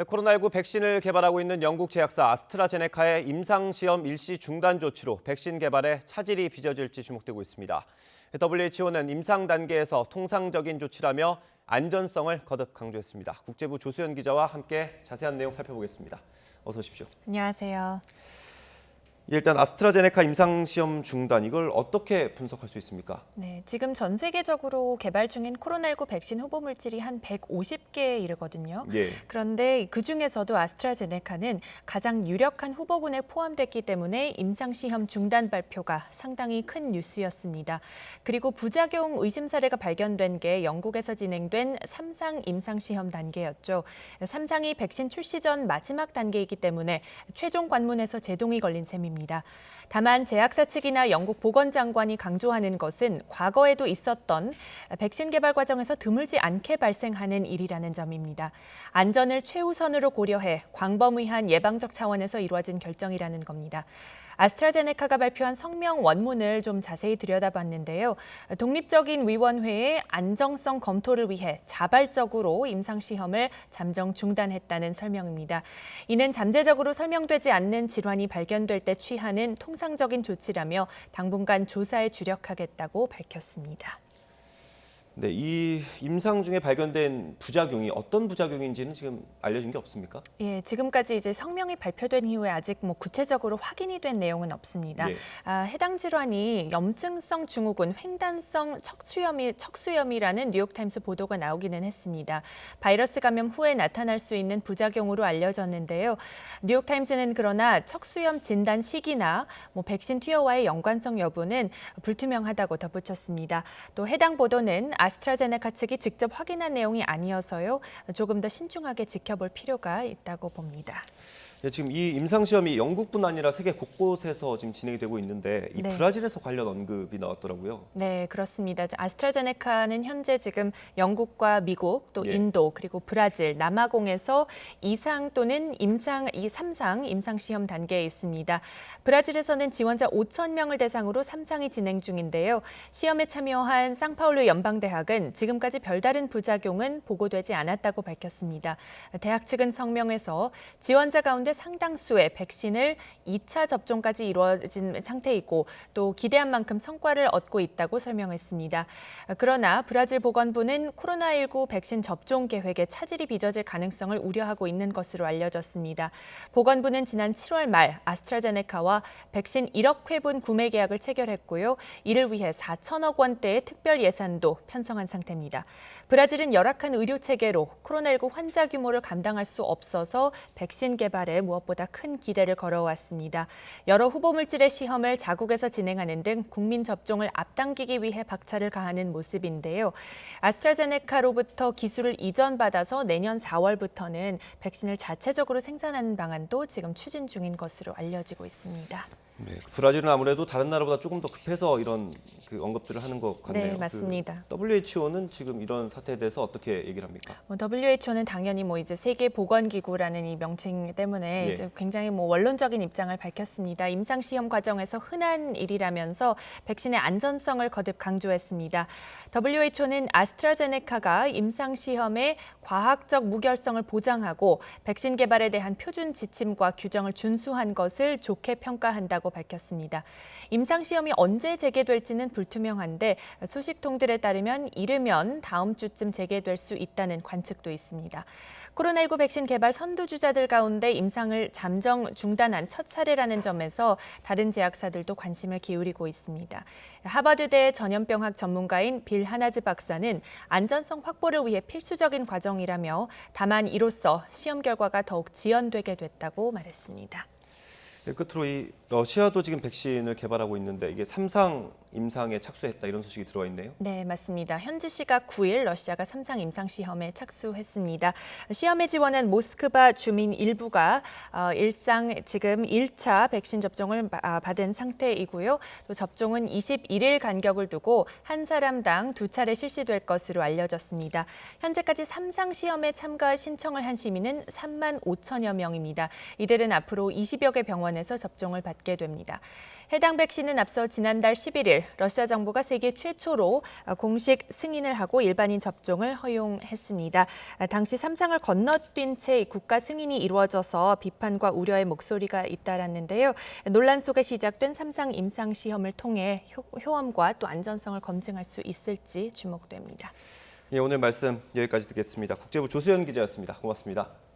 코로나19 백신을 개발하고 있는 영국 제약사 아스트라제네카의 임상시험 일시 중단 조치로 백신 개발에 차질이 빚어질지 주목되고 있습니다. WHO는 임상 단계에서 통상적인 조치라며 안전성을 거듭 강조했습니다. 국제부 조수연 기자와 함께 자세한 내용 살펴보겠습니다. 어서 오십시오. 안녕하세요. 일단 아스트라제네카 임상시험 중단, 이걸 어떻게 분석할 수 있습니까? 네, 지금 전 세계적으로 개발 중인 코로나19 백신 후보 물질이 한 150개에 이르거든요. 예. 그런데 그중에서도 아스트라제네카는 가장 유력한 후보군에 포함됐기 때문에 임상시험 중단 발표가 상당히 큰 뉴스였습니다. 그리고 부작용 의심 사례가 발견된 게 영국에서 진행된 3상 임상시험 단계였죠. 3상이 백신 출시 전 마지막 단계이기 때문에 최종 관문에서 제동이 걸린 셈입니다. 다만 제약사 측이나 영국 보건장관이 강조하는 것은 과거에도 있었던 백신 개발 과정에서 드물지 않게 발생하는 일이라는 점입니다. 안전을 최우선으로 고려해 광범위한 예방적 차원에서 이루어진 결정이라는 겁니다. 아스트라제네카가 발표한 성명 원문을 좀 자세히 들여다봤는데요. 독립적인 위원회의 안정성 검토를 위해 자발적으로 임상시험을 잠정 중단했다는 설명입니다. 이는 잠재적으로 설명되지 않는 질환이 발견될 때 취하는 통상적인 조치라며 당분간 조사에 주력하겠다고 밝혔습니다. 네, 이 임상 중에 발견된 부작용이 어떤 부작용인지는 지금 알려진 게 없습니까? 예, 지금까지 이제 성명이 발표된 이후에 아직 구체적으로 확인이 된 내용은 없습니다. 예. 해당 질환이 염증성 증후군 횡단성 척수염이라는 뉴욕타임스 보도가 나오기는 했습니다. 바이러스 감염 후에 나타날 수 있는 부작용으로 알려졌는데요. 뉴욕타임스는 그러나 척수염 진단 시기나 백신 투여와의 연관성 여부는 불투명하다고 덧붙였습니다. 또 해당 보도는 아스트라제네카 측이 직접 확인한 내용이 아니어서요. 조금 더 신중하게 지켜볼 필요가 있다고 봅니다. 네, 지금 이 임상시험이 영국뿐 아니라 세계 곳곳에서 지금 진행이 되고 있는데 이 네. 브라질에서 관련 언급이 나왔더라고요. 네, 그렇습니다. 아스트라제네카는 현재 지금 영국과 미국, 또 예. 인도, 그리고 브라질, 남아공에서 2상 또는 3상 임상시험 단계에 있습니다. 브라질에서는 지원자 5천 명을 대상으로 3상이 진행 중인데요. 시험에 참여한 상파울루 연방대학은 지금까지 별다른 부작용은 보고되지 않았다고 밝혔습니다. 대학 측은 성명에서 지원자 가운데 상당수의 백신을 2차 접종까지 이루어진 상태이고 또 기대한 만큼 성과를 얻고 있다고 설명했습니다. 그러나 브라질 보건부는 코로나19 백신 접종 계획에 차질이 빚어질 가능성을 우려하고 있는 것으로 알려졌습니다. 보건부는 지난 7월 말 아스트라제네카와 백신 1억 회분 구매 계약을 체결했고요. 이를 위해 4천억 원대의 특별 예산도 편성한 상태입니다. 브라질은 열악한 의료 체계로 코로나19 환자 규모를 감당할 수 없어서 백신 개발에 무엇보다 큰 기대를 걸어왔습니다. 여러 후보 물질의 시험을 자국에서 진행하는 등 국민 접종을 앞당기기 위해 박차를 가하는 모습인데요. 아스트라제네카로부터 기술을 이전받아서 내년 4월부터는 백신을 자체적으로 생산하는 방안도 지금 추진 중인 것으로 알려지고 있습니다. 네, 브라질은 아무래도 다른 나라보다 조금 더 급해서 이런 언급들을 하는 것 같네요. 네, 맞습니다. WHO는 지금 이런 사태에 대해서 어떻게 얘기를 합니까? WHO는 당연히 이제 세계보건기구라는 이 명칭 때문에 예. 이제 굉장히 원론적인 입장을 밝혔습니다. 임상시험 과정에서 흔한 일이라면서 백신의 안전성을 거듭 강조했습니다. WHO는 아스트라제네카가 임상시험의 과학적 무결성을 보장하고 백신 개발에 대한 표준 지침과 규정을 준수한 것을 좋게 평가한다고 밝혔습니다. 임상시험이 언제 재개될지는 불투명한데 소식통들에 따르면 이르면 다음 주쯤 재개될 수 있다는 관측도 있습니다. 코로나19 백신 개발 선두주자들 가운데 임상을 잠정 중단한 첫 사례라는 점에서 다른 제약사들도 관심을 기울이고 있습니다. 하버드대 전염병학 전문가인 빌 하나즈 박사는 안전성 확보를 위해 필수적인 과정이라며 다만 이로써 시험 결과가 더욱 지연되게 됐다고 말했습니다. 네, 끝으로 이 러시아도 지금 백신을 개발하고 있는데 이게 3상 임상에 착수했다 이런 소식이 들어와 있네요. 네, 맞습니다. 현지 시각 9일 러시아가 3상 임상시험에 착수했습니다. 시험에 지원한 모스크바 주민 일부가 일상 지금 1차 백신 접종을 받은 상태이고요. 또 접종은 21일 간격을 두고 한 사람당 2차례 실시될 것으로 알려졌습니다. 현재까지 3상 시험에 참가 신청을 한 시민은 3만 5천여 명입니다. 이들은 앞으로 20여 개 병원에서 접종을 받게 받게 됩니다. 해당 백신은 앞서 지난달 11일 러시아 정부가 세계 최초로 공식 승인을 하고 일반인 접종을 허용했습니다. 당시 3상을 건너뛴 채 국가 승인이 이루어져서 비판과 우려의 목소리가 잇따랐는데요. 논란 속에 시작된 3상 임상 시험을 통해 효험과 또 안전성을 검증할 수 있을지 주목됩니다. 예, 오늘 말씀 여기까지 듣겠습니다. 국제부 조수연 기자였습니다. 고맙습니다.